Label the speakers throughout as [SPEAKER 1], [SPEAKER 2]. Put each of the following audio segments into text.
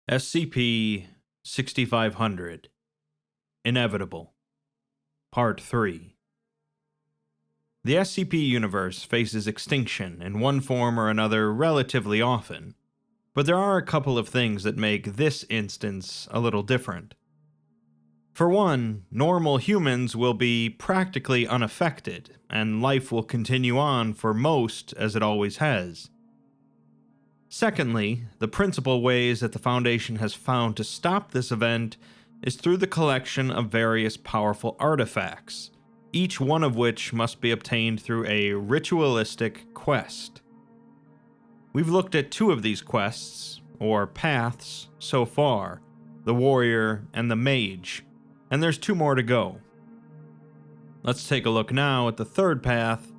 [SPEAKER 1] SCP-6500 Inevitable Part 3. The SCP universe faces extinction in one form or another relatively often, but there are a couple of things that make this instance a little different. For one, normal humans will be practically unaffected, and life will continue on for most as it always has. Secondly, the principal ways that the Foundation has found to stop this event is through the collection of various powerful artifacts, each one of which must be obtained through a ritualistic quest. We've looked at two of these quests, or paths, so far, the Warrior and the Mage, and there's two more to go. Let's take a look now at the third path,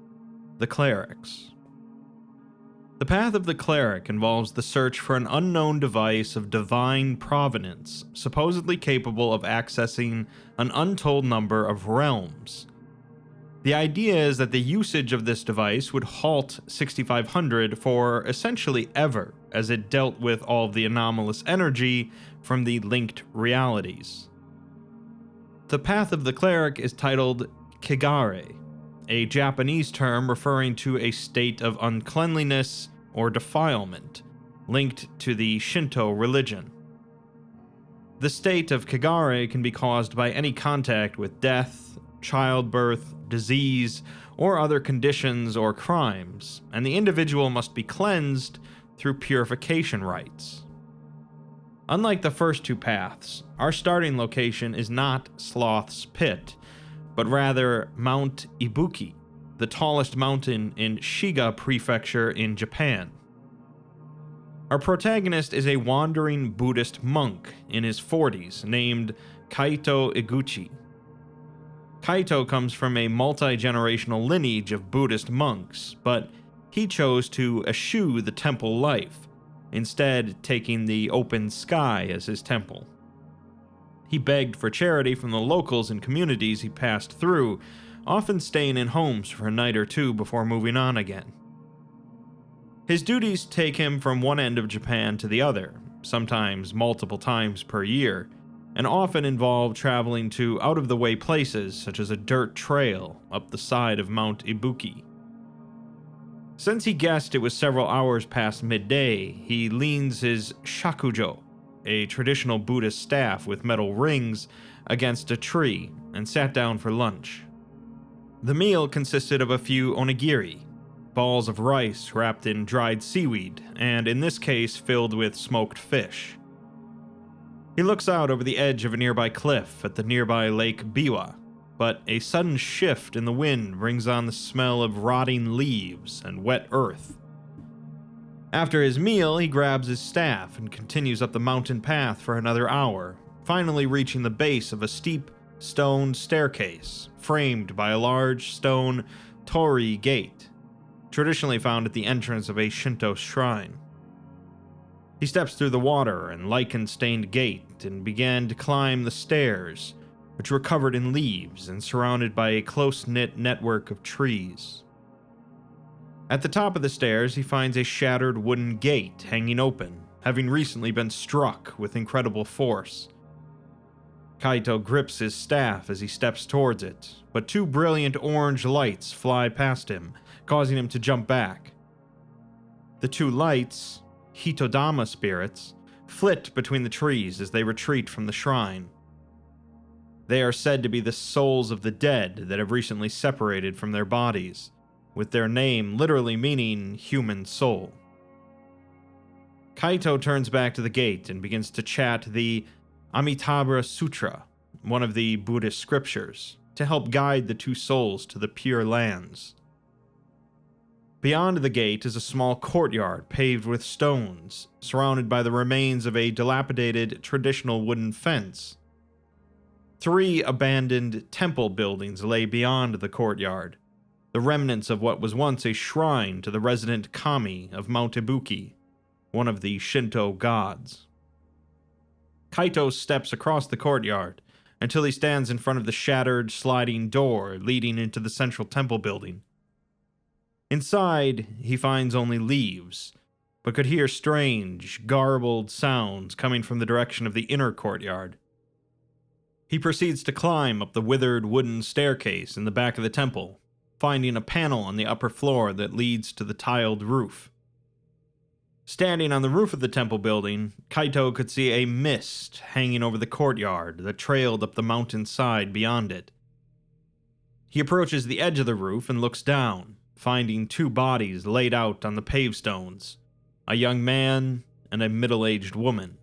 [SPEAKER 1] the Clerics. The path of the Cleric involves the search for an unknown device of divine provenance, supposedly capable of accessing an untold number of realms. The idea is that the usage of this device would halt 6500 for essentially ever, as it dealt with all of the anomalous energy from the linked realities. The path of the Cleric is titled Kigare, a Japanese term referring to a state of uncleanliness or defilement, linked to the Shinto religion. The state of Kigare can be caused by any contact with death, childbirth, disease, or other conditions or crimes, and the individual must be cleansed through purification rites. Unlike the first two paths, our starting location is not Sloth's Pit, but rather Mount Ibuki, the tallest mountain in Shiga Prefecture in Japan. Our protagonist is a wandering Buddhist monk in his 40s named Kaito Iguchi. Kaito comes from a multi-generational lineage of Buddhist monks, but he chose to eschew the temple life, instead taking the open sky as his temple. He begged for charity from the locals and communities he passed through, often staying in homes for a night or two before moving on again. His duties take him from one end of Japan to the other, sometimes multiple times per year, and often involve traveling to out-of-the-way places such as a dirt trail up the side of Mount Ibuki. Since he guessed it was several hours past midday, he leans his shakujo, a traditional Buddhist staff with metal rings, against a tree and sat down for lunch. The meal consisted of a few onigiri, balls of rice wrapped in dried seaweed, and in this case filled with smoked fish. He looks out over the edge of a nearby cliff at the nearby Lake Biwa, but a sudden shift in the wind brings on the smell of rotting leaves and wet earth. After his meal, he grabs his staff and continues up the mountain path for another hour, finally reaching the base of a steep stone staircase, framed by a large stone torii gate, traditionally found at the entrance of a Shinto shrine. He steps through the water and lichen-stained gate and began to climb the stairs, which were covered in leaves and surrounded by a close-knit network of trees. At the top of the stairs, he finds a shattered wooden gate hanging open, having recently been struck with incredible force. Kaito grips his staff as he steps towards it, but two brilliant orange lights fly past him, causing him to jump back. The two lights, Hitodama spirits, flit between the trees as they retreat from the shrine. They are said to be the souls of the dead that have recently separated from their bodies, with their name literally meaning human soul. Kaito turns back to the gate and begins to chant the Amitabha Sutra, one of the Buddhist scriptures, to help guide the two souls to the Pure Lands. Beyond the gate is a small courtyard paved with stones, surrounded by the remains of a dilapidated traditional wooden fence. 3 abandoned temple buildings lay beyond the courtyard, the remnants of what was once a shrine to the resident kami of Mount Ibuki, one of the Shinto gods. Kaito steps across the courtyard until he stands in front of the shattered sliding door leading into the central temple building. Inside, he finds only leaves, but could hear strange, garbled sounds coming from the direction of the inner courtyard. He proceeds to climb up the withered wooden staircase in the back of the temple, finding a panel on the upper floor that leads to the tiled roof. Standing on the roof of the temple building, Kaito could see a mist hanging over the courtyard that trailed up the mountainside beyond it. He approaches the edge of the roof and looks down, finding two bodies laid out on the pavestones, a young man and a middle-aged woman.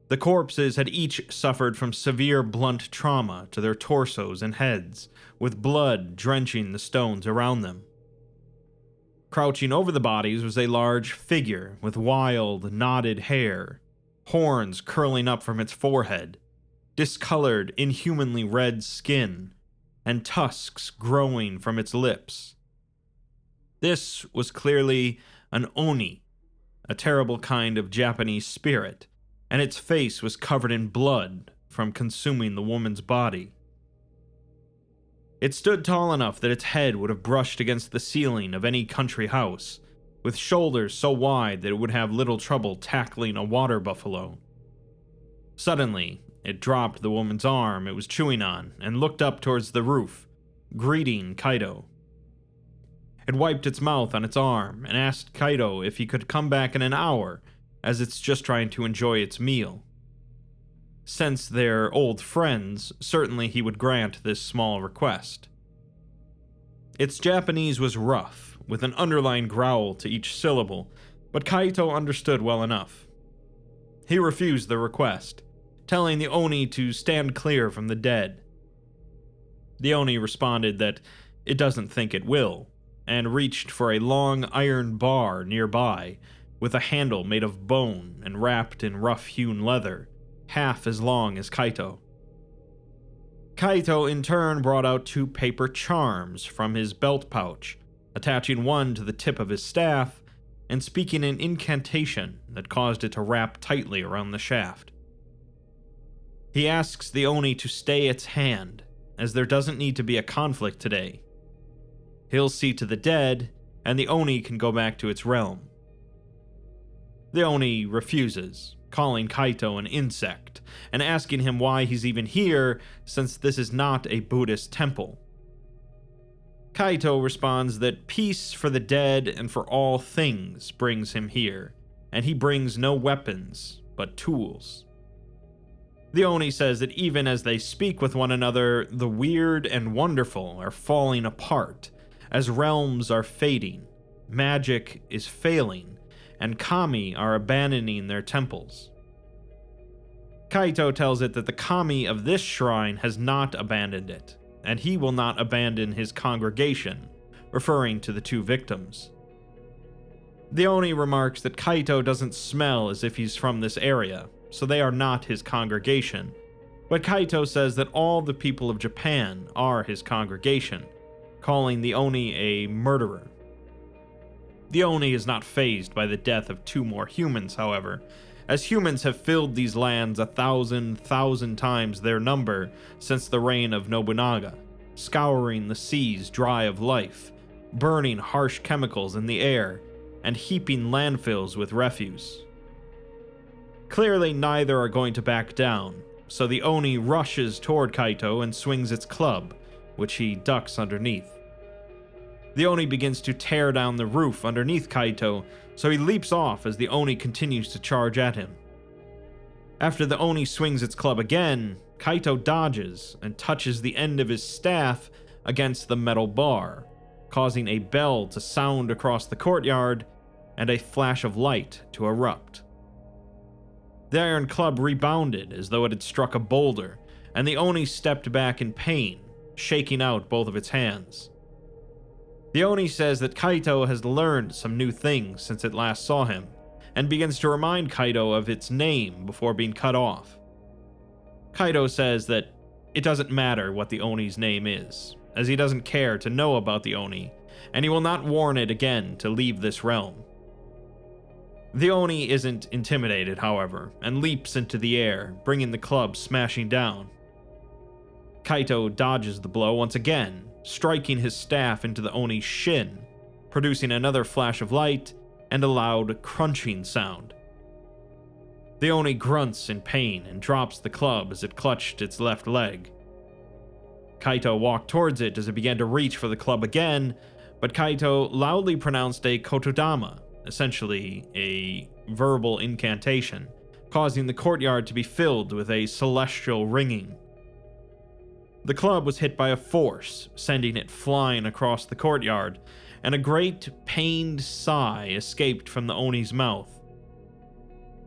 [SPEAKER 1] The corpses had each suffered from severe blunt trauma to their torsos and heads, with blood drenching the stones around them. Crouching over the bodies was a large figure with wild, knotted hair, horns curling up from its forehead, discolored, inhumanly red skin, and tusks growing from its lips. This was clearly an Oni, a terrible kind of Japanese spirit, and its face was covered in blood from consuming the woman's body. It stood tall enough that its head would have brushed against the ceiling of any country house, with shoulders so wide that it would have little trouble tackling a water buffalo. Suddenly, it dropped the woman's arm it was chewing on and looked up towards the roof, greeting Kaito. It wiped its mouth on its arm and asked Kaito if he could come back in an hour, as it's just trying to enjoy its meal. Since they're old friends, certainly he would grant this small request. Its Japanese was rough, with an underlying growl to each syllable, but Kaito understood well enough. He refused the request, telling the Oni to stand clear from the dead. The Oni responded that it doesn't think it will, and reached for a long iron bar nearby, with a handle made of bone and wrapped in rough-hewn leather, half as long as Kaito. Kaito in turn brought out two paper charms from his belt pouch, attaching one to the tip of his staff and speaking an incantation that caused it to wrap tightly around the shaft. He asks the Oni to stay its hand, as there doesn't need to be a conflict today. He'll see to the dead, and the Oni can go back to its realm. The Oni refuses, calling Kaito an insect, and asking him why he's even here, since this is not a Buddhist temple. Kaito responds that peace for the dead and for all things brings him here, and he brings no weapons, but tools. The Oni says that even as they speak with one another, the weird and wonderful are falling apart, as realms are fading, magic is failing, and kami are abandoning their temples. Kaito tells it that the kami of this shrine has not abandoned it, and he will not abandon his congregation, referring to the two victims. The Oni remarks that Kaito doesn't smell as if he's from this area, so they are not his congregation, but Kaito says that all the people of Japan are his congregation, calling the Oni a murderer. The Oni is not fazed by the death of two more humans, however, as humans have filled these lands 1,000 times their number since the reign of Nobunaga, scouring the seas dry of life, burning harsh chemicals in the air, and heaping landfills with refuse. Clearly neither are going to back down, so the Oni rushes toward Kaito and swings its club, which he ducks underneath. The Oni begins to tear down the roof underneath Kaito, so he leaps off as the Oni continues to charge at him. After the Oni swings its club again, Kaito dodges and touches the end of his staff against the metal bar, causing a bell to sound across the courtyard and a flash of light to erupt. The iron club rebounded as though it had struck a boulder, and the Oni stepped back in pain, shaking out both of its hands. The Oni says that Kaito has learned some new things since it last saw him, and begins to remind Kaito of its name before being cut off. Kaito says that it doesn't matter what the Oni's name is, as he doesn't care to know about the Oni, and he will not warn it again to leave this realm. The Oni isn't intimidated, however, and leaps into the air, bringing the club smashing down. Kaito dodges the blow once again, striking his staff into the Oni's shin, producing another flash of light and a loud crunching sound. The Oni grunts in pain and drops the club as it clutched its left leg. Kaito walked towards it as it began to reach for the club again, but Kaito loudly pronounced a kotodama, essentially a verbal incantation, causing the courtyard to be filled with a celestial ringing. The club was hit by a force, sending it flying across the courtyard, and a great pained sigh escaped from the Oni's mouth.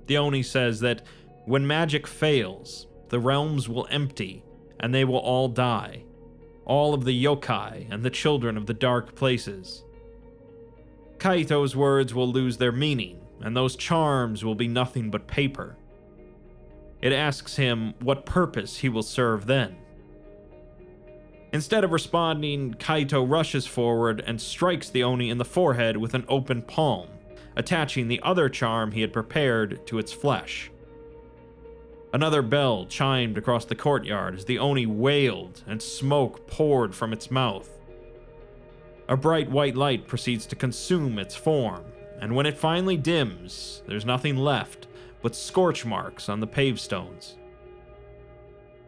[SPEAKER 1] The Oni says that when magic fails, the realms will empty, and they will all die. All of the yokai and the children of the dark places. Kaito's words will lose their meaning, and those charms will be nothing but paper. It asks him what purpose he will serve then. Instead of responding, Kaito rushes forward and strikes the Oni in the forehead with an open palm, attaching the other charm he had prepared to its flesh. Another bell chimed across the courtyard as the Oni wailed and smoke poured from its mouth. A bright white light proceeds to consume its form, and when it finally dims, there's nothing left but scorch marks on the pavestones.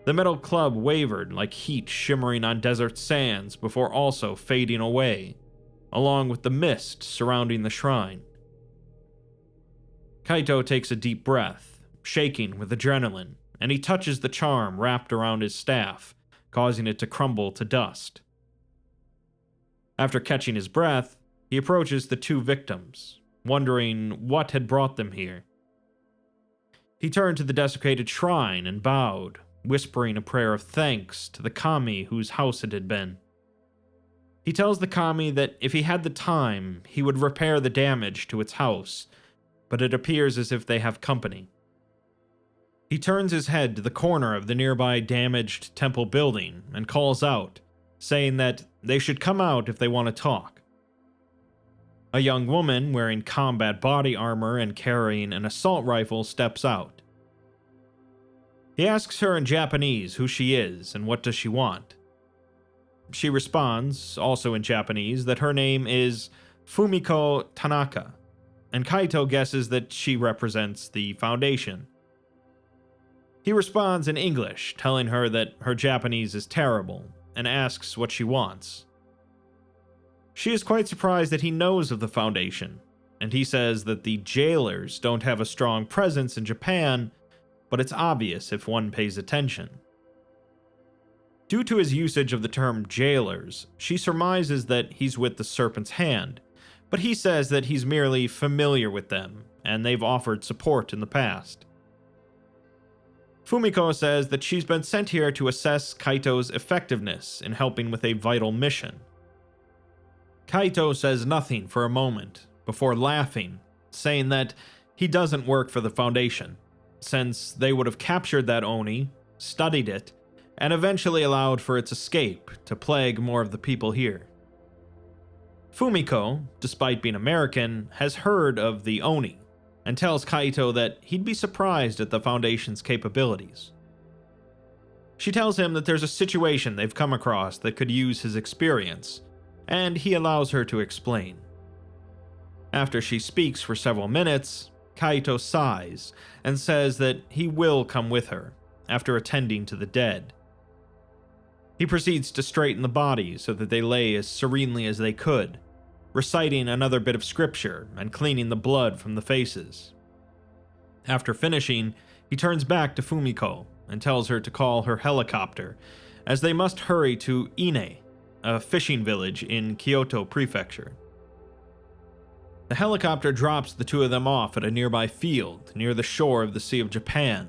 [SPEAKER 1] The metal club wavered like heat shimmering on desert sands before also fading away, along with the mist surrounding the shrine. Kaito takes a deep breath, shaking with adrenaline, and he touches the charm wrapped around his staff, causing it to crumble to dust. After catching his breath, he approaches the two victims, wondering what had brought them here. He turned to the desecrated shrine and bowed, whispering a prayer of thanks to the kami whose house it had been. He tells the kami that if he had the time, he would repair the damage to its house, but it appears as if they have company. He turns his head to the corner of the nearby damaged temple building and calls out, saying that they should come out if they want to talk. A young woman wearing combat body armor and carrying an assault rifle steps out. He asks her in Japanese who she is and what does she want. She responds, also in Japanese, that her name is Fumiko Tanaka, and Kaito guesses that she represents the Foundation. He responds in English, telling her that her Japanese is terrible, and asks what she wants. She is quite surprised that he knows of the Foundation, and he says that the jailers don't have a strong presence in Japan, but it's obvious if one pays attention. Due to his usage of the term jailers, she surmises that he's with the Serpent's Hand, but he says that he's merely familiar with them, and they've offered support in the past. Fumiko says that she's been sent here to assess Kaito's effectiveness in helping with a vital mission. Kaito says nothing for a moment, before laughing, saying that he doesn't work for the Foundation, since they would have captured that Oni, studied it, and eventually allowed for its escape to plague more of the people here. Fumiko, despite being American, has heard of the Oni, and tells Kaito that he'd be surprised at the Foundation's capabilities. She tells him that there's a situation they've come across that could use his experience, and he allows her to explain. After she speaks for several minutes, Kaito sighs and says that he will come with her, after attending to the dead. He proceeds to straighten the bodies so that they lay as serenely as they could, reciting another bit of scripture and cleaning the blood from the faces. After finishing, he turns back to Fumiko and tells her to call her helicopter, as they must hurry to Ine, a fishing village in Kyoto Prefecture. The helicopter drops the two of them off at a nearby field near the shore of the Sea of Japan.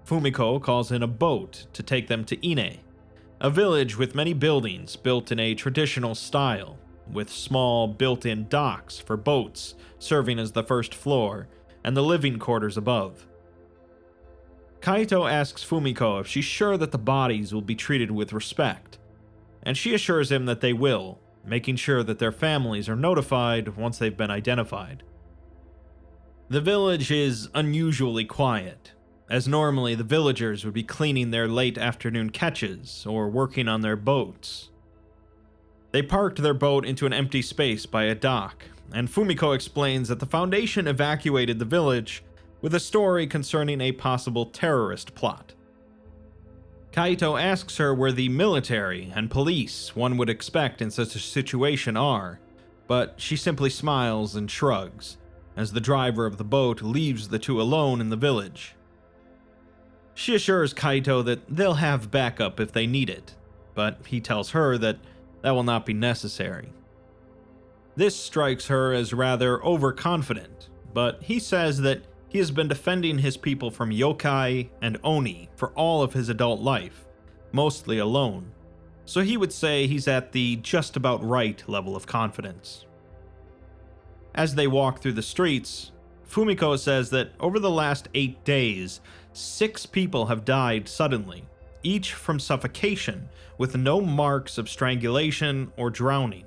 [SPEAKER 1] Fumiko calls in a boat to take them to Ine, a village with many buildings built in a traditional style, with small built-in docks for boats serving as the first floor and the living quarters above. Kaito asks Fumiko if she's sure that the bodies will be treated with respect, and she assures him that they will, making sure that their families are notified once they've been identified. The village is unusually quiet, as normally the villagers would be cleaning their late afternoon catches or working on their boats. They parked their boat into an empty space by a dock, and Fumiko explains that the Foundation evacuated the village with a story concerning a possible terrorist plot. Kaito asks her where the military and police one would expect in such a situation are, but she simply smiles and shrugs, as the driver of the boat leaves the two alone in the village. She assures Kaito that they'll have backup if they need it, but he tells her that that will not be necessary. This strikes her as rather overconfident, but he says that he has been defending his people from yokai and oni for all of his adult life, mostly alone, so he would say he's at the just about right level of confidence. As they walk through the streets, Fumiko says that over the last 8 days, 6 people have died suddenly, each from suffocation, with no marks of strangulation or drowning.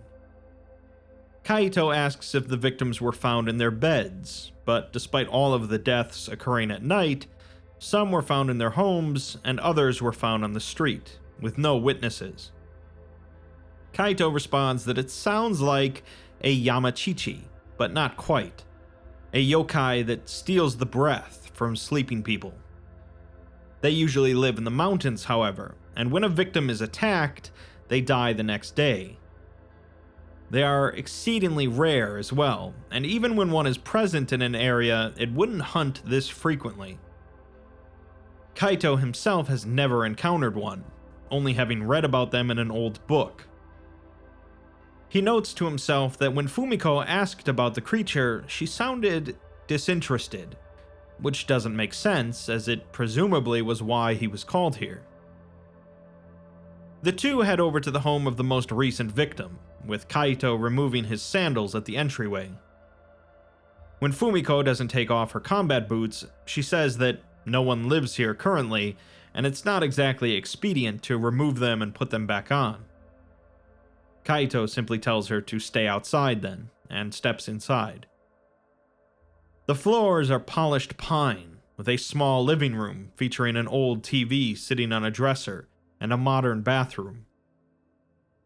[SPEAKER 1] Kaito asks if the victims were found in their beds, but despite all of the deaths occurring at night, some were found in their homes and others were found on the street, with no witnesses. Kaito responds that it sounds like a Yamachichi, but not quite. A yokai that steals the breath from sleeping people. They usually live in the mountains, however, and when a victim is attacked, they die the next day. They are exceedingly rare as well, and even when one is present in an area, it wouldn't hunt this frequently. Kaito himself has never encountered one, only having read about them in an old book. He notes to himself that when Fumiko asked about the creature, she sounded disinterested, which doesn't make sense, as it presumably was why he was called here. The two head over to the home of the most recent victim, with Kaito removing his sandals at the entryway. When Fumiko doesn't take off her combat boots, she says that no one lives here currently, and it's not exactly expedient to remove them and put them back on. Kaito simply tells her to stay outside then, and steps inside. The floors are polished pine, with a small living room featuring an old TV sitting on a dresser and a modern bathroom.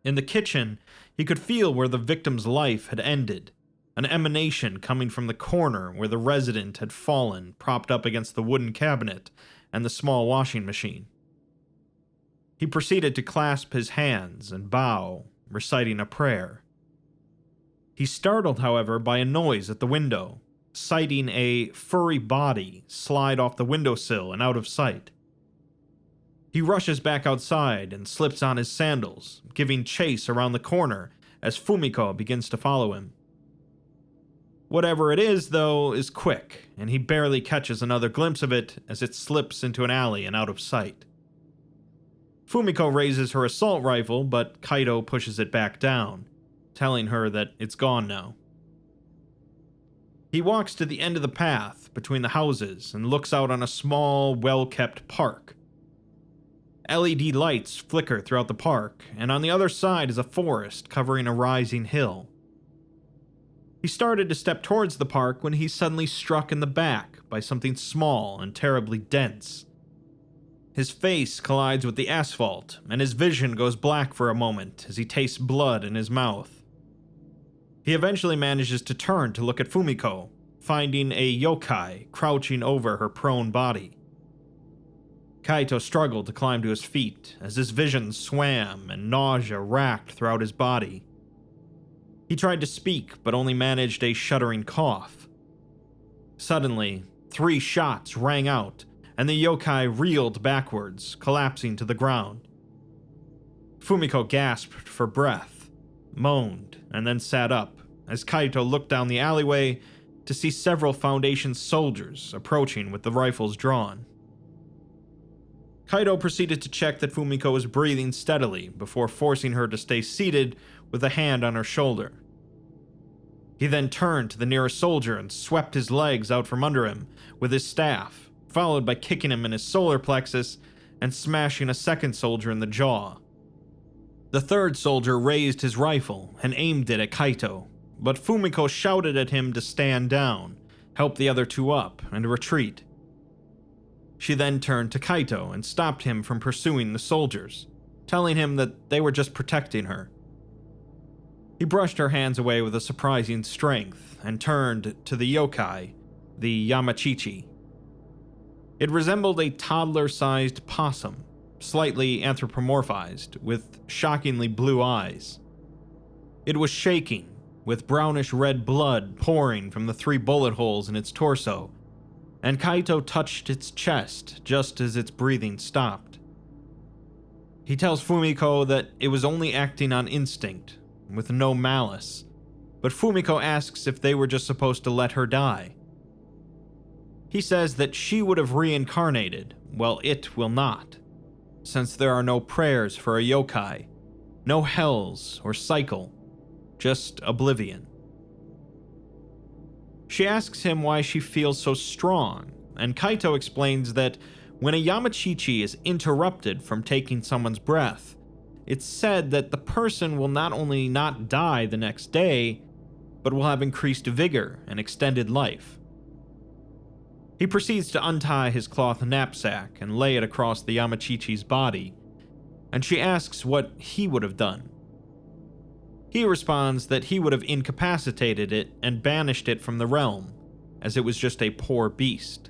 [SPEAKER 1] In the kitchen, he could feel where the victim's life had ended, an emanation coming from the corner where the resident had fallen, propped up against the wooden cabinet and the small washing machine. He proceeded to clasp his hands and bow, reciting a prayer. He's startled, however, by a noise at the window, sighting a furry body slide off the windowsill and out of sight. He rushes back outside and slips on his sandals, giving chase around the corner as Fumiko begins to follow him. Whatever it is, though, is quick, and he barely catches another glimpse of it as it slips into an alley and out of sight. Fumiko raises her assault rifle, but Kaito pushes it back down, telling her that it's gone now. He walks to the end of the path between the houses and looks out on a small, well-kept park. LED lights flicker throughout the park, and on the other side is a forest covering a rising hill. He started to step towards the park when he's suddenly struck in the back by something small and terribly dense. His face collides with the asphalt, and his vision goes black for a moment as he tastes blood in his mouth. He eventually manages to turn to look at Fumiko, finding a yokai crouching over her prone body. Kaito struggled to climb to his feet as his vision swam and nausea racked throughout his body. He tried to speak, but only managed a shuddering cough. Suddenly, 3 shots rang out, and the yokai reeled backwards, collapsing to the ground. Fumiko gasped for breath, moaned, and then sat up, as Kaito looked down the alleyway to see several Foundation soldiers approaching with the rifles drawn. Kaito proceeded to check that Fumiko was breathing steadily before forcing her to stay seated with a hand on her shoulder. He then turned to the nearest soldier and swept his legs out from under him with his staff, followed by kicking him in his solar plexus and smashing a second soldier in the jaw. The third soldier raised his rifle and aimed it at Kaito, but Fumiko shouted at him to stand down, help the other 2 up, and retreat. She then turned to Kaito and stopped him from pursuing the soldiers, telling him that they were just protecting her. He brushed her hands away with a surprising strength and turned to the yokai, the Yamachichi. It resembled a toddler-sized possum, slightly anthropomorphized, with shockingly blue eyes. It was shaking, with brownish-red blood pouring from the 3 bullet holes in its torso, and Kaito touched its chest just as its breathing stopped. He tells Fumiko that it was only acting on instinct, with no malice, but Fumiko asks if they were just supposed to let her die. He says that she would have reincarnated, while it will not, since there are no prayers for a yokai, no hells or cycle, just oblivion. She asks him why she feels so strong, and Kaito explains that when a Yamachichi is interrupted from taking someone's breath, it's said that the person will not only not die the next day, but will have increased vigor and extended life. He proceeds to untie his cloth knapsack and lay it across the Yamachichi's body, and she asks what he would have done. He responds that he would have incapacitated it and banished it from the realm, as it was just a poor beast.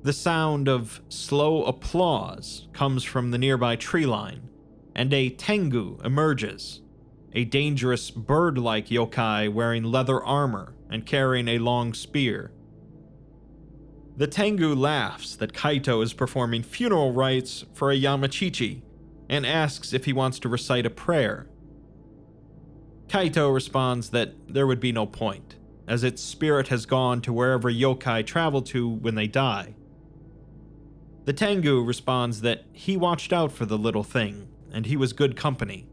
[SPEAKER 1] The sound of slow applause comes from the nearby tree line, and a Tengu emerges, a dangerous bird-like yokai wearing leather armor and carrying a long spear. The Tengu laughs that Kaito is performing funeral rites for a Yamachichi and asks if he wants to recite a prayer. Kaito responds that there would be no point, as its spirit has gone to wherever yokai travel to when they die. The Tengu responds that he watched out for the little thing, and he was good company.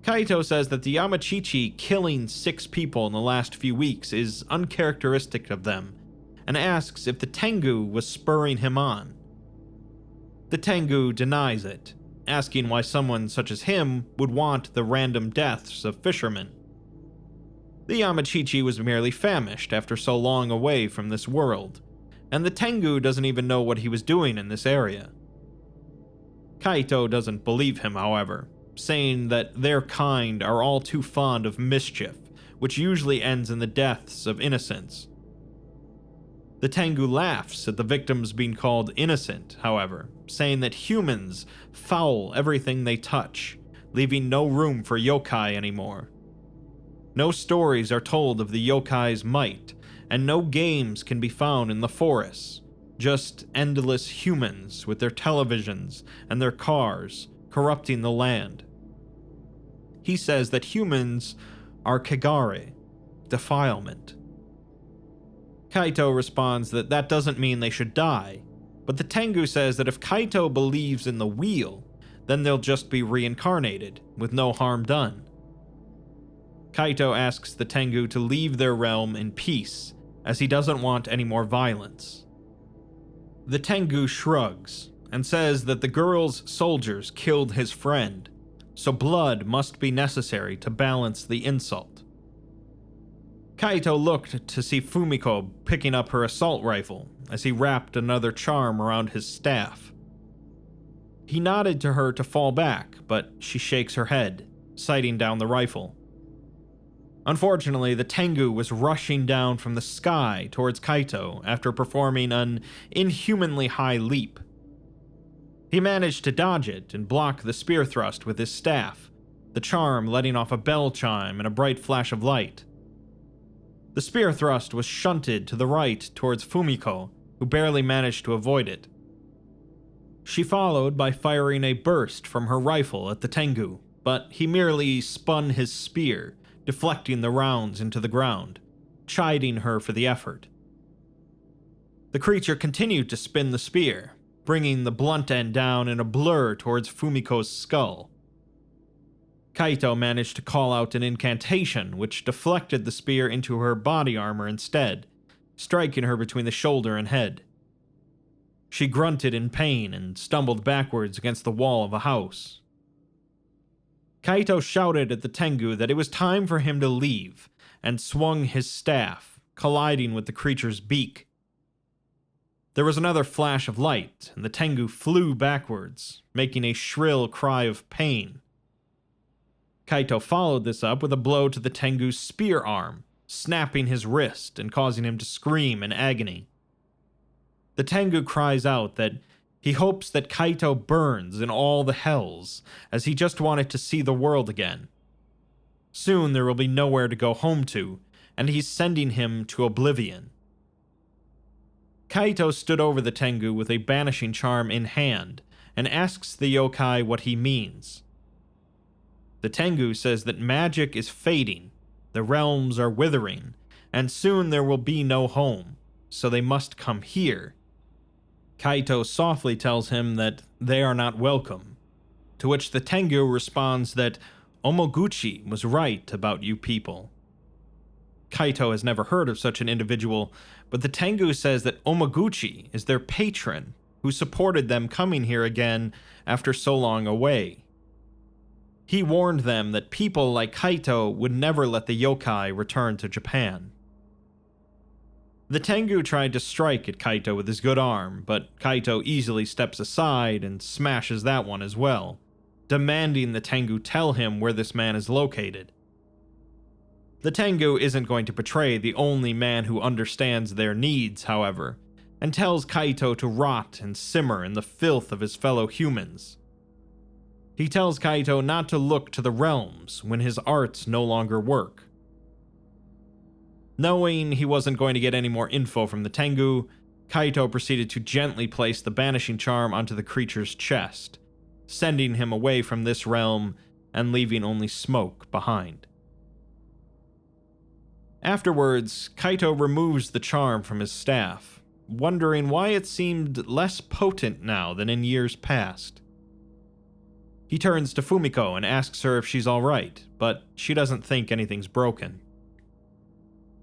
[SPEAKER 1] Kaito says that the Yamachichi killing 6 people in the last few weeks is uncharacteristic of them, and asks if the Tengu was spurring him on. The Tengu denies it, asking why someone such as him would want the random deaths of fishermen. The Yamachichi was merely famished after so long away from this world, and the Tengu doesn't even know what he was doing in this area. Kaito doesn't believe him, however, saying that their kind are all too fond of mischief, which usually ends in the deaths of innocents. The Tengu laughs at the victims being called innocent, however, saying that humans foul everything they touch, leaving no room for yokai anymore. No stories are told of the yokai's might, and no games can be found in the forests, just endless humans with their televisions and their cars corrupting the land. He says that humans are kagare, defilement. Kaito responds that that doesn't mean they should die, but the Tengu says that if Kaito believes in the wheel, then they'll just be reincarnated, with no harm done. Kaito asks the Tengu to leave their realm in peace, as he doesn't want any more violence. The Tengu shrugs, and says that the girl's soldiers killed his friend, so blood must be necessary to balance the insult. Kaito looked to see Fumiko picking up her assault rifle as he wrapped another charm around his staff. He nodded to her to fall back, but she shakes her head, sighting down the rifle. Unfortunately, the Tengu was rushing down from the sky towards Kaito after performing an inhumanly high leap. He managed to dodge it and block the spear thrust with his staff, the charm letting off a bell chime and a bright flash of light. The spear thrust was shunted to the right towards Fumiko, who barely managed to avoid it. She followed by firing a burst from her rifle at the Tengu, but he merely spun his spear, deflecting the rounds into the ground, chiding her for the effort. The creature continued to spin the spear, bringing the blunt end down in a blur towards Fumiko's skull. Kaito managed to call out an incantation which deflected the spear into her body armor instead, striking her between the shoulder and head. She grunted in pain and stumbled backwards against the wall of a house. Kaito shouted at the Tengu that it was time for him to leave, and swung his staff, colliding with the creature's beak. There was another flash of light, and the Tengu flew backwards, making a shrill cry of pain. Kaito followed this up with a blow to the Tengu's spear arm, snapping his wrist and causing him to scream in agony. The Tengu cries out that he hopes that Kaito burns in all the hells, as he just wanted to see the world again. Soon there will be nowhere to go home to, and he's sending him to oblivion. Kaito stood over the Tengu with a banishing charm in hand, and asks the yokai what he means. The Tengu says that magic is fading, the realms are withering, and soon there will be no home, so they must come here. Kaito softly tells him that they are not welcome, to which the Tengu responds that Omoguchi was right about you people. Kaito has never heard of such an individual, but the Tengu says that Omoguchi is their patron, who supported them coming here again after so long away. He warned them that people like Kaito would never let the yokai return to Japan. The Tengu tried to strike at Kaito with his good arm, but Kaito easily steps aside and smashes that one as well, demanding the Tengu tell him where this man is located. The Tengu isn't going to betray the only man who understands their needs, however, and tells Kaito to rot and simmer in the filth of his fellow humans. He tells Kaito not to look to the realms when his arts no longer work. Knowing he wasn't going to get any more info from the Tengu, Kaito proceeded to gently place the banishing charm onto the creature's chest, sending him away from this realm and leaving only smoke behind. Afterwards, Kaito removes the charm from his staff, wondering why it seemed less potent now than in years past. He turns to Fumiko and asks her if she's alright, but she doesn't think anything's broken.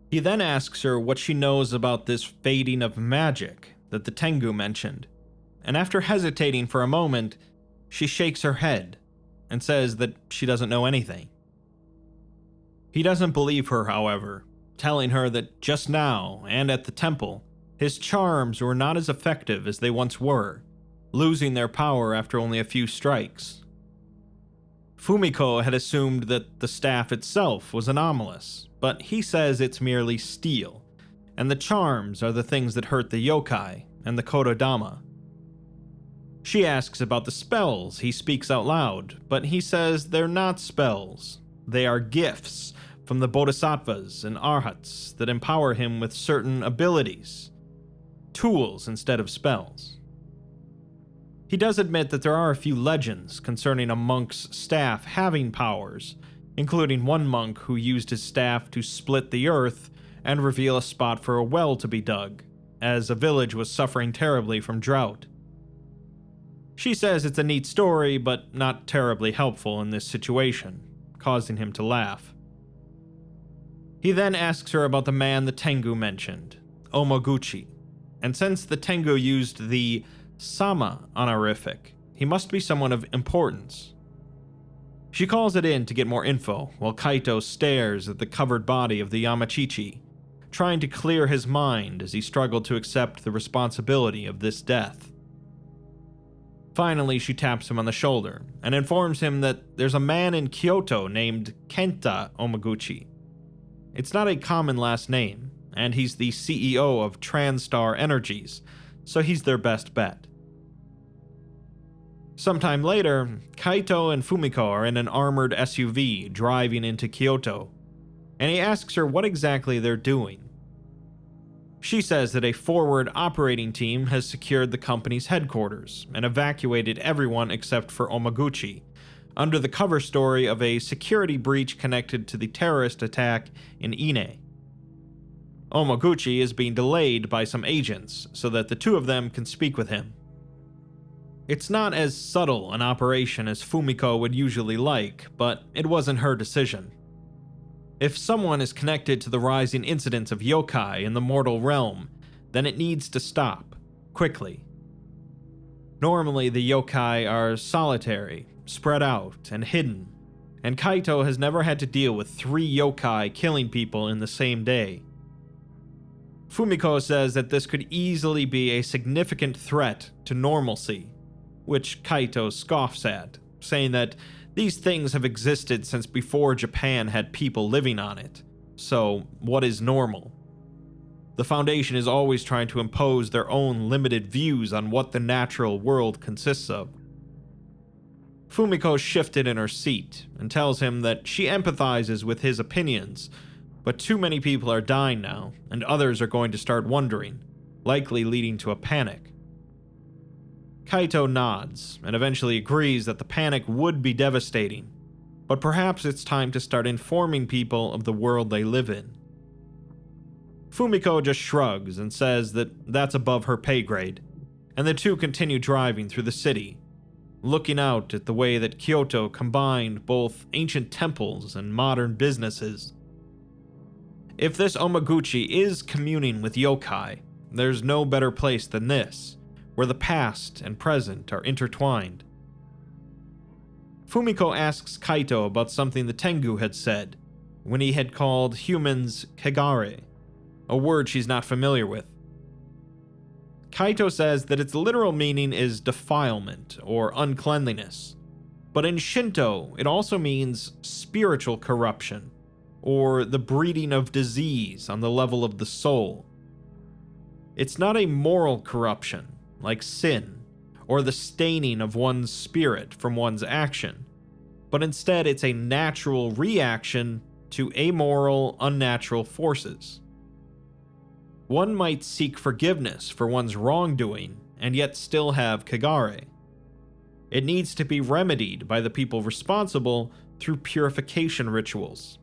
[SPEAKER 1] He then asks her what she knows about this fading of magic that the Tengu mentioned, and after hesitating for a moment, she shakes her head and says that she doesn't know anything. He doesn't believe her, however, telling her that just now, and at the temple, his charms were not as effective as they once were, losing their power after only a few strikes. Fumiko had assumed that the staff itself was anomalous, but he says it's merely steel, and the charms are the things that hurt the yokai and the Kododama. She asks about the spells he speaks out loud, but he says they're not spells. They are gifts from the bodhisattvas and arhats that empower him with certain abilities. Tools instead of spells. He does admit that there are a few legends concerning a monk's staff having powers, including one monk who used his staff to split the earth and reveal a spot for a well to be dug, as a village was suffering terribly from drought. She says it's a neat story, but not terribly helpful in this situation, causing him to laugh. He then asks her about the man the Tengu mentioned, Omoguchi, and since the Tengu used the Sama honorific, he must be someone of importance. She calls it in to get more info, while Kaito stares at the covered body of the Yamachichi, trying to clear his mind as he struggled to accept the responsibility of this death. Finally, she taps him on the shoulder and informs him that there's a man in Kyoto named Kenta Omoguchi. It's not a common last name, and he's the CEO of Transtar Energies, so he's their best bet. Sometime later, Kaito and Fumiko are in an armored SUV driving into Kyoto, and he asks her what exactly they're doing. She says that a forward operating team has secured the company's headquarters and evacuated everyone except for Omoguchi, under the cover story of a security breach connected to the terrorist attack in Ine. Omoguchi is being delayed by some agents so that the two of them can speak with him. It's not as subtle an operation as Fumiko would usually like, but it wasn't her decision. If someone is connected to the rising incidents of yokai in the mortal realm, then it needs to stop, quickly. Normally the yokai are solitary, spread out, and hidden, and Kaito has never had to deal with 3 yokai killing people in the same day. Fumiko says that this could easily be a significant threat to normalcy, which Kaito scoffs at, saying that These things have existed since before Japan had people living on it, so what is normal? The Foundation is always trying to impose their own limited views on what the natural world consists of. Fumiko shifted in her seat and tells him that she empathizes with his opinions, but too many people are dying now, and others are going to start wondering, likely leading to a panic. Kaito nods and eventually agrees that the panic would be devastating, but perhaps it's time to start informing people of the world they live in. Fumiko just shrugs and says that that's above her pay grade, and the two continue driving through the city, looking out at the way that Kyoto combined both ancient temples and modern businesses. If this Omaguchi is communing with yokai, there's no better place than this, where the past and present are intertwined. Fumiko asks Kaito about something the Tengu had said, when he had called humans kegare, a word she's not familiar with. Kaito says that its literal meaning is defilement or uncleanliness, but in Shinto it also means spiritual corruption, or the breeding of disease on the level of the soul. It's not a moral corruption, like sin, or the staining of one's spirit from one's action, but instead it's a natural reaction to amoral, unnatural forces. One might seek forgiveness for one's wrongdoing and yet still have kegare. It needs to be remedied by the people responsible through purification rituals.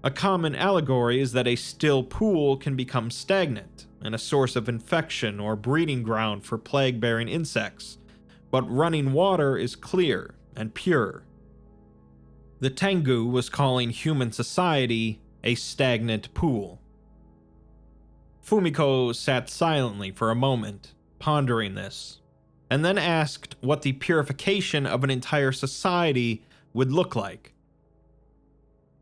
[SPEAKER 1] A common allegory is that a still pool can become stagnant and a source of infection or breeding ground for plague-bearing insects, but running water is clear and pure. The Tengu was calling human society a stagnant pool. Fumiko sat silently for a moment, pondering this, and then asked what the purification of an entire society would look like.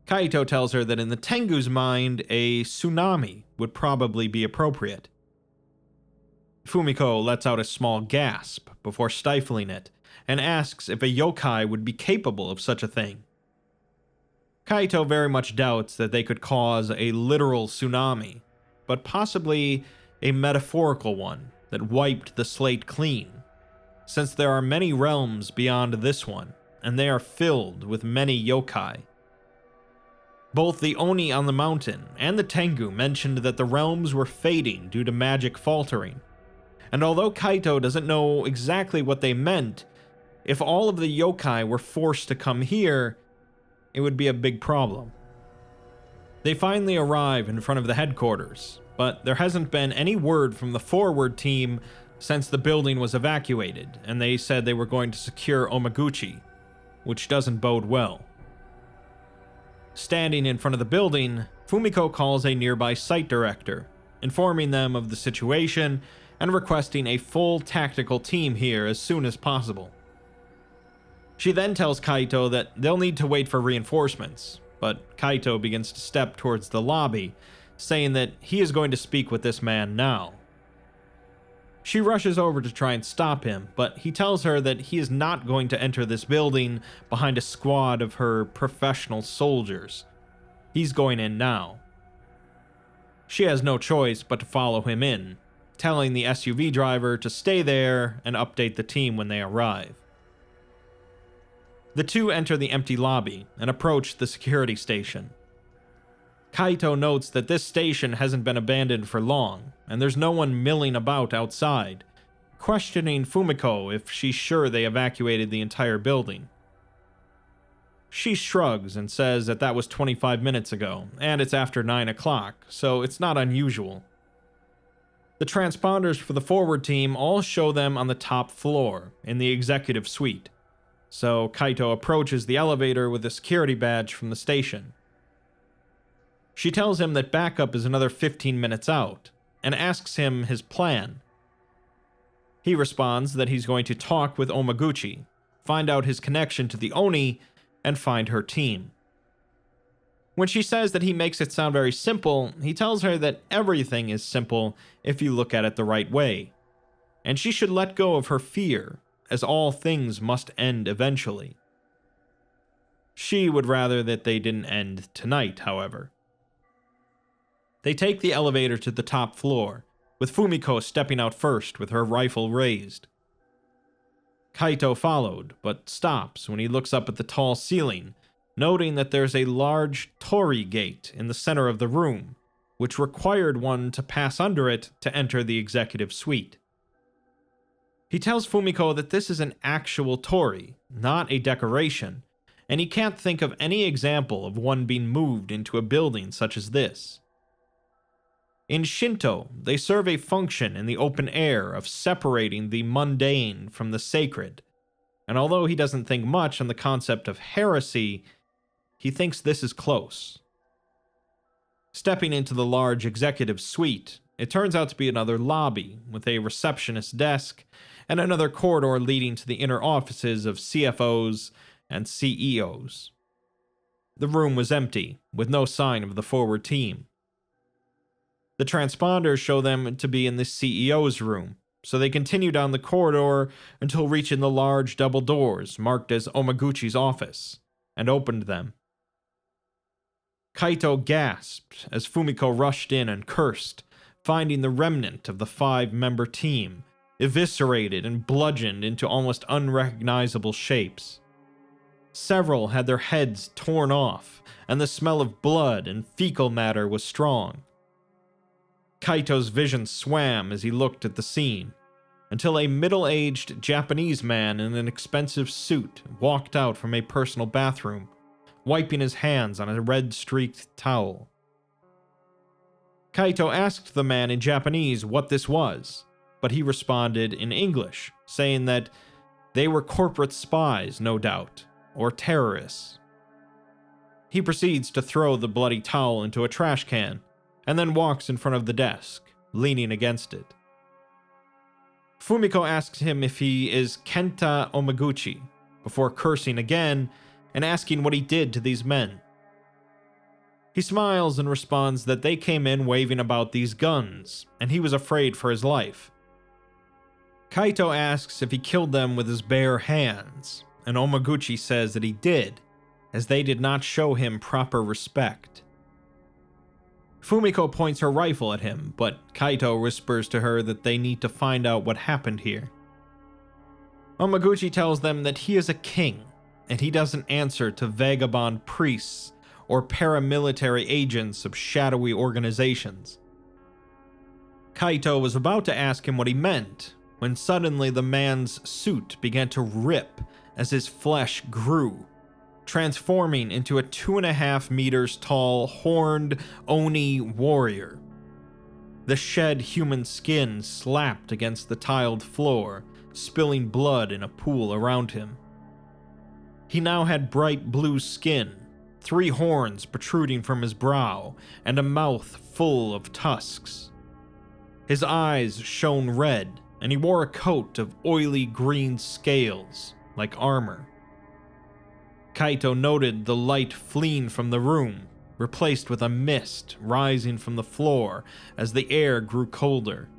[SPEAKER 1] Kaito tells her that in the Tengu's mind, a tsunami would probably be appropriate. Fumiko lets out a small gasp before stifling it, and asks if a yokai would be capable of such a thing. Kaito very much doubts that they could cause a literal tsunami, but possibly a metaphorical one that wiped the slate clean, since there are many realms beyond this one, and they are filled with many yokai. Both the Oni on the mountain and the Tengu mentioned that the realms were fading due to magic faltering, and although Kaito doesn't know exactly what they meant, if all of the yokai were forced to come here, it would be a big problem. They finally arrive in front of the headquarters, but there hasn't been any word from the forward team since the building was evacuated, and they said they were going to secure Omaguchi, which doesn't bode well. Standing in front of the building, Fumiko calls a nearby site director, informing them of the situation and requesting a full tactical team here as soon as possible. She then tells Kaito that they'll need to wait for reinforcements, but Kaito begins to step towards the lobby, saying that he is going to speak with this man now. She rushes over to try and stop him, but he tells her that he is not going to enter this building behind a squad of her professional soldiers. He's going in now. She has no choice but to follow him in, telling the SUV driver to stay there and update the team when they arrive. The two enter the empty lobby and approach the security station. Kaito notes that this station hasn't been abandoned for long, and there's no one milling about outside, questioning Fumiko if she's sure they evacuated the entire building. She shrugs and says that was 25 minutes ago, and it's after 9 o'clock, so it's not unusual. The transponders for the forward team all show them on the top floor, in the executive suite, so Kaito approaches the elevator with a security badge from the station. She tells him that backup is another 15 minutes out, and asks him his plan. He responds that he's going to talk with Omaguchi, find out his connection to the Oni, and find her team. When she says that he makes it sound very simple, he tells her that everything is simple if you look at it the right way, and she should let go of her fear, as all things must end eventually. She would rather that they didn't end tonight, however. They take the elevator to the top floor, with Fumiko stepping out first with her rifle raised. Kaito followed, but stops when he looks up at the tall ceiling, noting that there's a large torii gate in the center of the room, which required one to pass under it to enter the executive suite. He tells Fumiko that this is an actual torii, not a decoration, and he can't think of any example of one being moved into a building such as this. In Shinto, they serve a function in the open air of separating the mundane from the sacred, and although he doesn't think much on the concept of heresy, he thinks this is close. Stepping into the large executive suite, it turns out to be another lobby with a receptionist desk and another corridor leading to the inner offices of CFOs and CEOs. The room was empty, with no sign of the forward team. The transponders show them to be in the CEO's room, so they continue down the corridor until reaching the large double doors marked as Omaguchi's office, and opened them. Kaito gasped as Fumiko rushed in and cursed, finding the remnant of the 5-member team, eviscerated and bludgeoned into almost unrecognizable shapes. Several had their heads torn off, and the smell of blood and fecal matter was strong. Kaito's vision swam as he looked at the scene, until a middle-aged Japanese man in an expensive suit walked out from a personal bathroom, wiping his hands on a red-streaked towel. Kaito asked the man in Japanese what this was, but he responded in English, saying that they were corporate spies, no doubt, or terrorists. He proceeds to throw the bloody towel into a trash can, and then walks in front of the desk, leaning against it. Fumiko asks him if he is Kenta Omaguchi, before cursing again and asking what he did to these men. He smiles and responds that they came in waving about these guns, and he was afraid for his life. Kaito asks if he killed them with his bare hands, and Omaguchi says that he did, as they did not show him proper respect. Fumiko points her rifle at him, but Kaito whispers to her that they need to find out what happened here. Omaguchi tells them that he is a king, and he doesn't answer to vagabond priests or paramilitary agents of shadowy organizations. Kaito was about to ask him what he meant, when suddenly the man's suit began to rip as his flesh grew, transforming into a 2.5 meters tall, horned Oni warrior. The shed human skin slapped against the tiled floor, spilling blood in a pool around him. He now had bright blue skin, 3 horns protruding from his brow, and a mouth full of tusks. His eyes shone red, and he wore a coat of oily green scales, like armor. Kaito noted the light fleeing from the room, replaced with a mist rising from the floor as the air grew colder.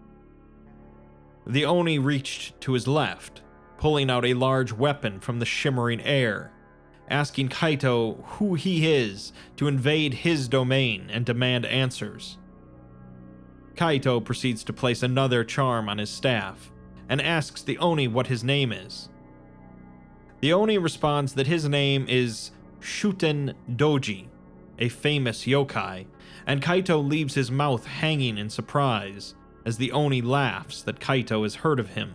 [SPEAKER 1] The Oni reached to his left, pulling out a large weapon from the shimmering air, asking Kaito who he is to invade his domain and demand answers. Kaito proceeds to place another charm on his staff, and asks the Oni what his name is. The Oni responds that his name is Shuten Doji, a famous yokai, and Kaito leaves his mouth hanging in surprise as the Oni laughs that Kaito has heard of him.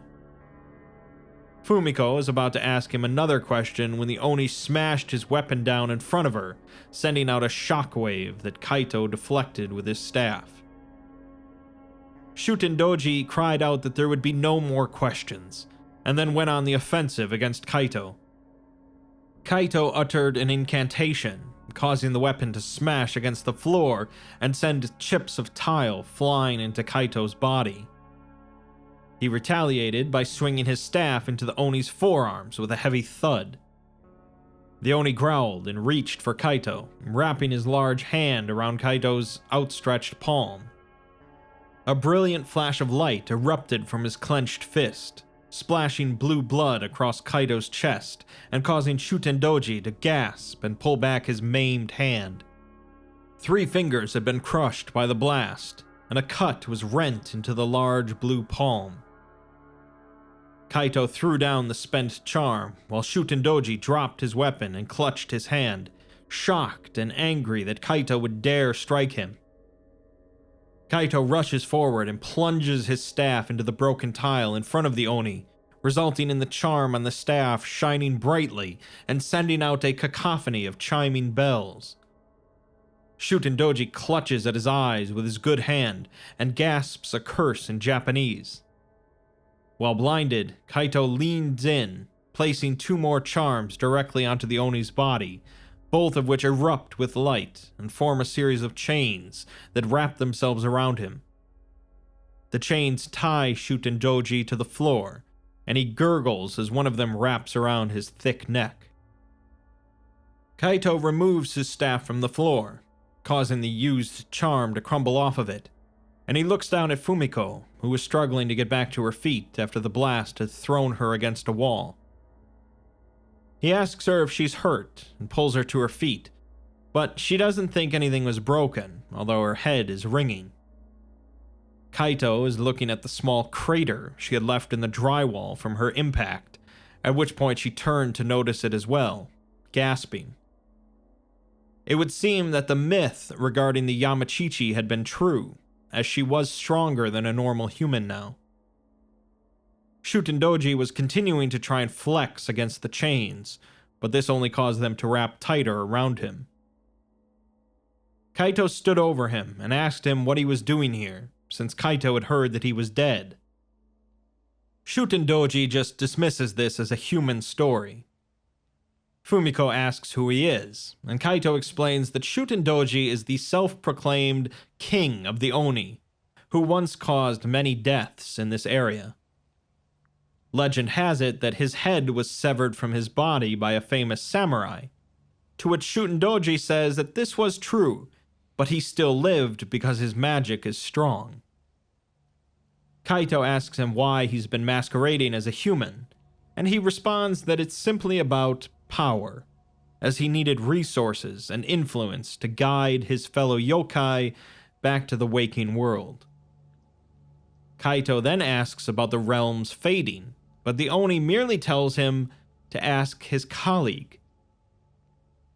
[SPEAKER 1] Fumiko is about to ask him another question when the Oni smashed his weapon down in front of her, sending out a shockwave that Kaito deflected with his staff. Shuten Doji cried out that there would be no more questions, and then went on the offensive against Kaito. Kaito uttered an incantation, causing the weapon to smash against the floor and send chips of tile flying into Kaito's body. He retaliated by swinging his staff into the Oni's forearms with a heavy thud. The Oni growled and reached for Kaito, wrapping his large hand around Kaito's outstretched palm. A brilliant flash of light erupted from his clenched fist, splashing blue blood across Kaito's chest and causing Shutendoji to gasp and pull back his maimed hand. 3 fingers had been crushed by the blast, and a cut was rent into the large blue palm. Kaito threw down the spent charm, while Shutendoji dropped his weapon and clutched his hand, shocked and angry that Kaito would dare strike him. Kaito rushes forward and plunges his staff into the broken tile in front of the Oni, resulting in the charm on the staff shining brightly and sending out a cacophony of chiming bells. Shutendoji clutches at his eyes with his good hand and gasps a curse in Japanese. While blinded, Kaito leans in, placing 2 more charms directly onto the Oni's body, both of which erupt with light and form a series of chains that wrap themselves around him. The chains tie Shutendoji to the floor, and he gurgles as one of them wraps around his thick neck. Kaito removes his staff from the floor, causing the used charm to crumble off of it, and he looks down at Fumiko, who was struggling to get back to her feet after the blast had thrown her against a wall. He asks her if she's hurt and pulls her to her feet, but she doesn't think anything was broken, although her head is ringing. Kaito is looking at the small crater she had left in the drywall from her impact, at which point she turned to notice it as well, gasping. It would seem that the myth regarding the Yamachichi had been true, as she was stronger than a normal human now. Shutendoji was continuing to try and flex against the chains, but this only caused them to wrap tighter around him. Kaito stood over him and asked him what he was doing here, since Kaito had heard that he was dead. Shutendoji just dismisses this as a human story. Fumiko asks who he is, and Kaito explains that Shutendoji is the self-proclaimed king of the Oni, who once caused many deaths in this area. Legend has it that his head was severed from his body by a famous samurai, to which Shutendoji says that this was true, but he still lived because his magic is strong. Kaito asks him why he's been masquerading as a human, and he responds that it's simply about power, as he needed resources and influence to guide his fellow yokai back to the waking world. Kaito then asks about the realms fading, but the Oni merely tells him to ask his colleague.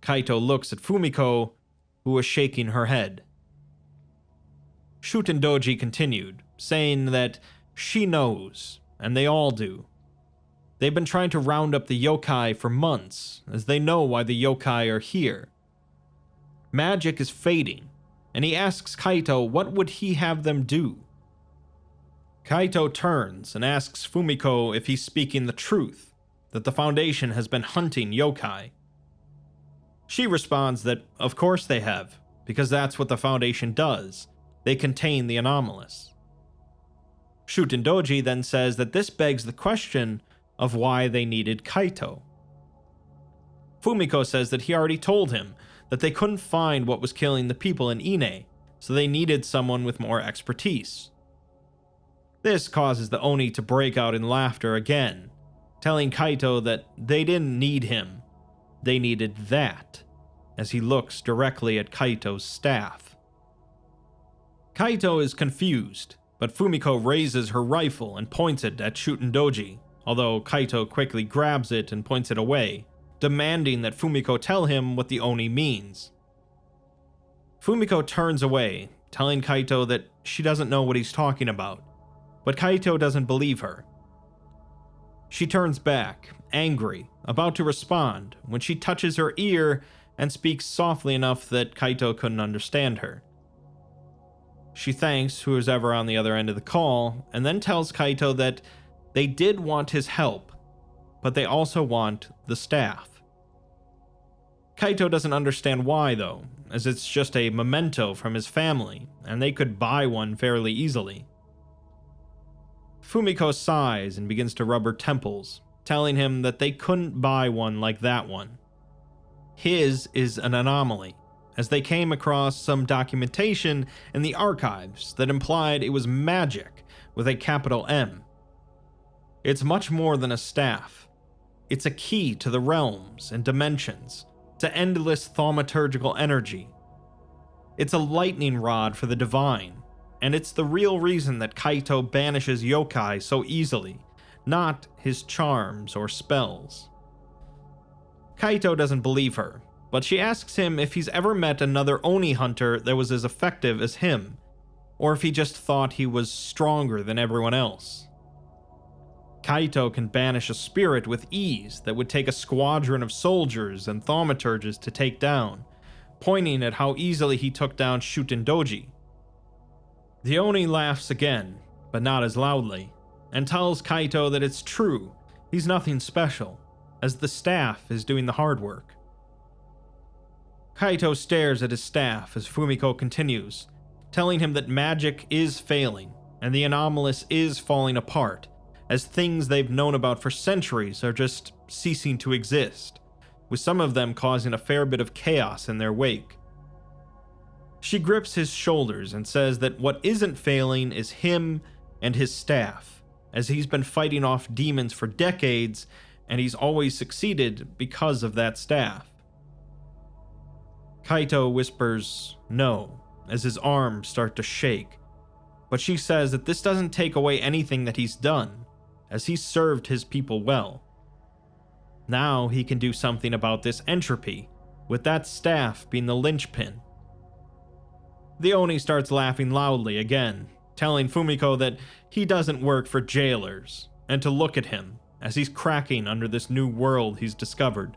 [SPEAKER 1] Kaito looks at Fumiko, who was shaking her head. Shutendoji continued, saying that she knows, and they all do. They've been trying to round up the yokai for months, as they know why the yokai are here. Magic is fading, and he asks Kaito what would he have them do. Kaito turns and asks Fumiko if he's speaking the truth, that the Foundation has been hunting yokai. She responds that of course they have, because that's what the Foundation does. They contain the anomalous. Shutendoji then says that this begs the question of why they needed Kaito. Fumiko says that he already told him that they couldn't find what was killing the people in Ine, so they needed someone with more expertise. This causes the Oni to break out in laughter again, telling Kaito that they didn't need him, they needed that, as he looks directly at Kaito's staff. Kaito is confused, but Fumiko raises her rifle and points it at Shutendoji, although Kaito quickly grabs it and points it away, demanding that Fumiko tell him what the Oni means. Fumiko turns away, telling Kaito that she doesn't know what he's talking about, but Kaito doesn't believe her. She turns back, angry, about to respond, when she touches her ear and speaks softly enough that Kaito couldn't understand her. She thanks whoever's ever on the other end of the call, and then tells Kaito that they did want his help, but they also want the staff. Kaito doesn't understand why though, as it's just a memento from his family, and they could buy one fairly easily. Fumiko sighs and begins to rub her temples, telling him that they couldn't buy one like that one. His is an anomaly, as they came across some documentation in the archives that implied it was magic with a capital M. It's much more than a staff. It's a key to the realms and dimensions, to endless thaumaturgical energy. It's a lightning rod for the divine, and it's the real reason that Kaito banishes yokai so easily, not his charms or spells. Kaito doesn't believe her, but she asks him if he's ever met another Oni hunter that was as effective as him, or if he just thought he was stronger than everyone else. Kaito can banish a spirit with ease that would take a squadron of soldiers and thaumaturges to take down, pointing at how easily he took down Shutendoji. The Oni laughs again, but not as loudly, and tells Kaito that it's true, he's nothing special, as the staff is doing the hard work. Kaito stares at his staff as Fumiko continues, telling him that magic is failing, and the anomalous is falling apart, as things they've known about for centuries are just ceasing to exist, with some of them causing a fair bit of chaos in their wake. She grips his shoulders and says that what isn't failing is him and his staff, as he's been fighting off demons for decades, and he's always succeeded because of that staff. Kaito whispers no, as his arms start to shake, but she says that this doesn't take away anything that he's done, as he's served his people well. Now he can do something about this entropy, with that staff being the linchpin. The Oni starts laughing loudly again, telling Fumiko that he doesn't work for jailers, and to look at him, as he's cracking under this new world he's discovered.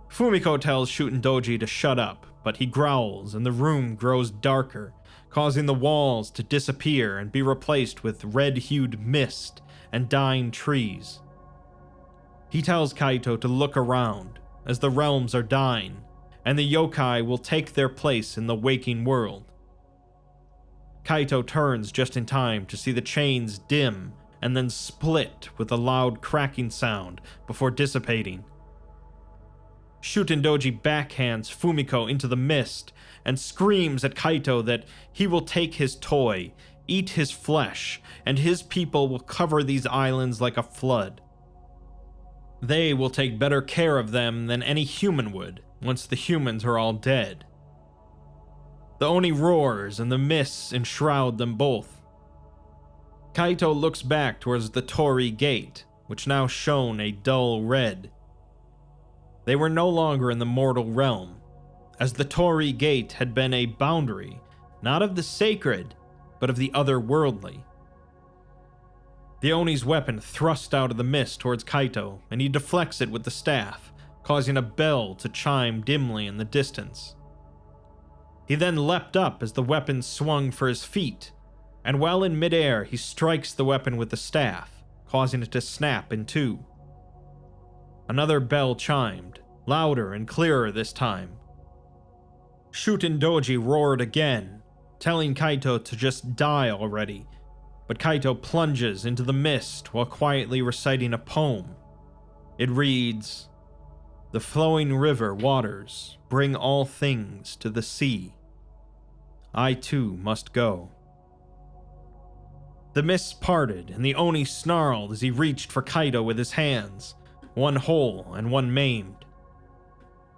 [SPEAKER 1] Fumiko tells Shutendoji to shut up, but he growls and the room grows darker, causing the walls to disappear and be replaced with red-hued mist and dying trees. He tells Kaito to look around, as the realms are dying, and the yokai will take their place in the waking world. Kaito turns just in time to see the chains dim and then split with a loud cracking sound before dissipating. Shutendoji backhands Fumiko into the mist and screams at Kaito that he will take his toy, eat his flesh, and his people will cover these islands like a flood. They will take better care of them than any human would, once the humans are all dead. The Oni roars and the mists enshroud them both. Kaito looks back towards the Torii Gate, which now shone a dull red. They were no longer in the mortal realm, as the Torii Gate had been a boundary, not of the sacred, but of the otherworldly. The Oni's weapon thrust out of the mist towards Kaito, and he deflects it with the staff, causing a bell to chime dimly in the distance. He then leapt up as the weapon swung for his feet, and while in midair he strikes the weapon with the staff, causing it to snap in two. Another bell chimed, louder and clearer this time. Shutendoji roared again, telling Kaito to just die already, but Kaito plunges into the mist while quietly reciting a poem. It reads, "The flowing river waters bring all things to the sea. I too must go." The mists parted, and the Oni snarled as he reached for Kaito with his hands, one whole and one maimed.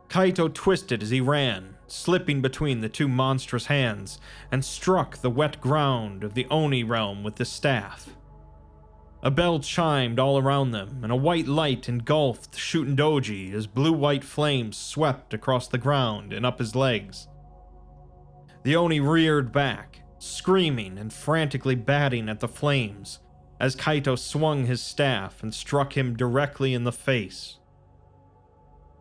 [SPEAKER 1] Kaito twisted as he ran, slipping between the two monstrous hands, and struck the wet ground of the Oni realm with the staff. A bell chimed all around them, and a white light engulfed Shutendoji as blue-white flames swept across the ground and up his legs. The Oni reared back, screaming and frantically batting at the flames, as Kaito swung his staff and struck him directly in the face.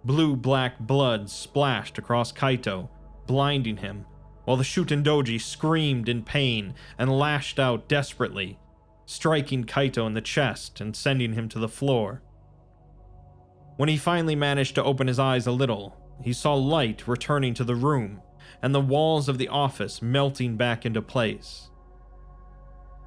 [SPEAKER 1] Blue-black blood splashed across Kaito, blinding him, while the Shutendoji screamed in pain and lashed out desperately, striking Kaito in the chest and sending him to the floor. When he finally managed to open his eyes a little, he saw light returning to the room, and the walls of the office melting back into place.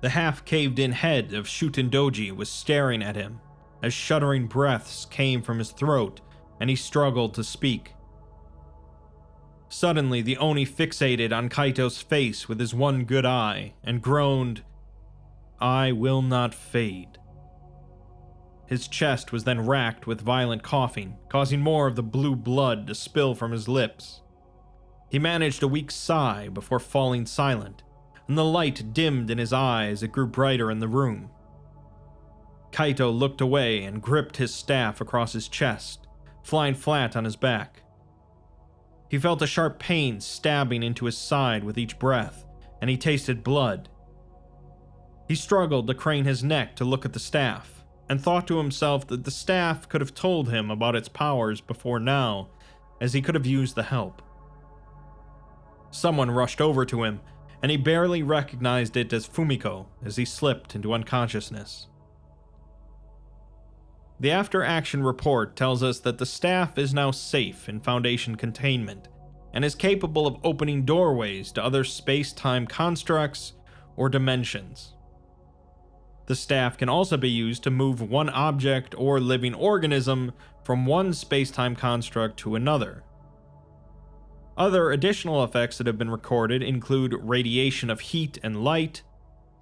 [SPEAKER 1] The half-caved-in head of Shutendoji was staring at him, as shuddering breaths came from his throat, and he struggled to speak. Suddenly, the Oni fixated on Kaito's face with his one good eye, and groaned, "I will not fade. His chest was then racked with violent coughing, causing more of the blue blood to spill from his lips. He managed a weak sigh before falling silent, and the light dimmed in his eyes as it grew brighter in the room. Kaito looked away and gripped his staff across his chest, flying flat on his back. He felt a sharp pain stabbing into his side with each breath, and he tasted blood. He struggled to crane his neck to look at the staff, and thought to himself that the staff could have told him about its powers before now, as he could have used the help. Someone rushed over to him, and he barely recognized it as Fumiko as he slipped into unconsciousness. The after-action report tells us that the staff is now safe in Foundation containment, and is capable of opening doorways to other space-time constructs or dimensions. The staff can also be used to move one object or living organism from one space-time construct to another. Other additional effects that have been recorded include radiation of heat and light,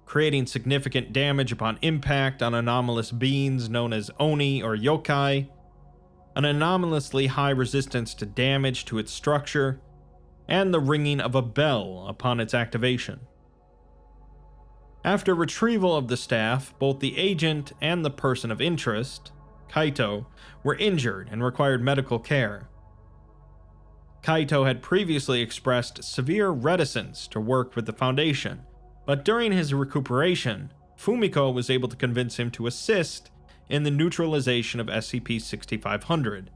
[SPEAKER 1] creating significant damage upon impact on anomalous beings known as Oni or Yokai, an anomalously high resistance to damage to its structure, and the ringing of a bell upon its activation. After retrieval of the staff, both the agent and the person of interest, Kaito, were injured and required medical care. Kaito had previously expressed severe reticence to work with the Foundation, but during his recuperation, Fumiko was able to convince him to assist in the neutralization of SCP-6500.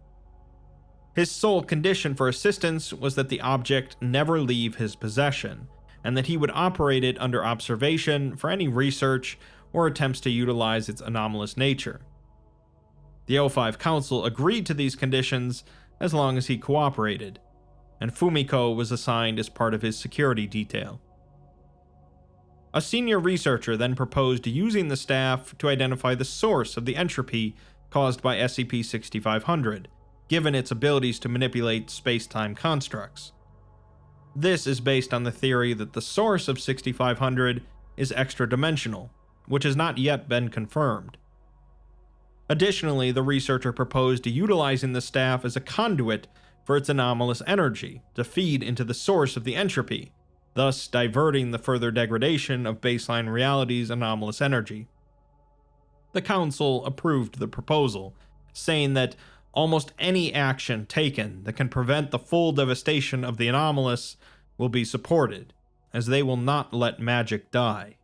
[SPEAKER 1] His sole condition for assistance was that the object never leave his possession, and that he would operate it under observation for any research or attempts to utilize its anomalous nature. The O5 Council agreed to these conditions as long as he cooperated, and Fumiko was assigned as part of his security detail. A senior researcher then proposed using the staff to identify the source of the entropy caused by SCP-6500, given its abilities to manipulate space-time constructs. This is based on the theory that the source of 6500 is extra-dimensional, which has not yet been confirmed. Additionally, the researcher proposed utilizing the staff as a conduit for its anomalous energy to feed into the source of the entropy, thus diverting the further degradation of baseline reality's anomalous energy. The Council approved the proposal, saying that almost any action taken that can prevent the full devastation of the anomalous will be supported, as they will not let magic die.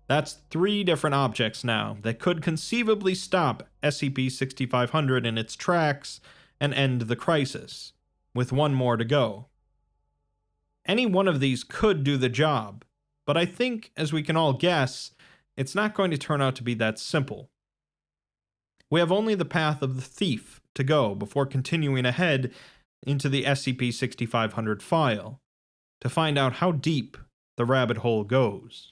[SPEAKER 1] That's 3 different objects now that could conceivably stop SCP-6500 in its tracks and end the crisis, with 1 more to go. Any one of these could do the job, but I think, as we can all guess, it's not going to turn out to be that simple. We have only the path of the thief to go before continuing ahead into the SCP-6500 file, to find out how deep the rabbit hole goes.